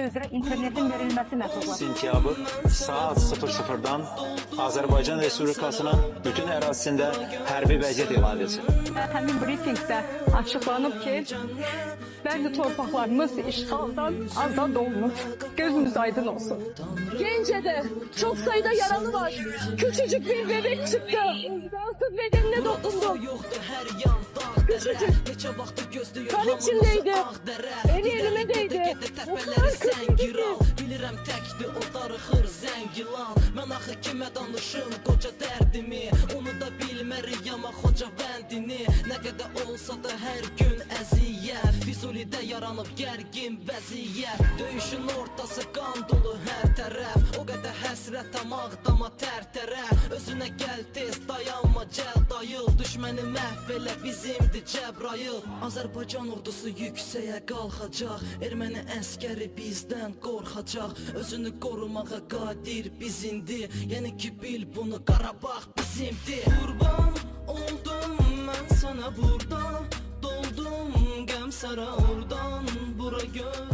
üzrə internetin verilməsi məhdudlaşır. Sentyabr saat 00-dan Azərbaycan Respublikasının bütün ərazisində hərbi vəziyyət elan edilsin. Həmin brifinqdə açıqlanıb ki, bəzi torpaqlarımız işğaldan azad olunub. Gözünüz aydın olsun. Gence'de çok sayıda yaralı var. Küçücük bir bebek çıktı. Rahatsız bedenine dokundu. Küçücük. Kan içindeydi. Eli elime değdi. O kadar kötü ki. Bilirəm təkdir o darıxır zəngilan. Mən axı kimə danışım qoca dərdimi. Onu da bilməriyəm xoca vəndini. Nə qədər olsa da hər gün əziyyət. Füzulidə yaranıb gərgin vəziyyət. Döyüşün ortası qan dolu hər tərəf. O qədər həsrət ağdama tərtərəf. Özünə gəl tez dayanma cəl dayıl. Düşməni məhv elə bizimdir Cəbrayıl. Azərbaycan ordusu yüksəyə qalxacaq. Erməni əskəri bizdən qorxacaq. Özünü qorumağa qadir bizindi. Yəni ki bil bunu Qarabağ bizimdir. Qurban oldum mən sana burada. Doldum qəm sara oradan bura gör.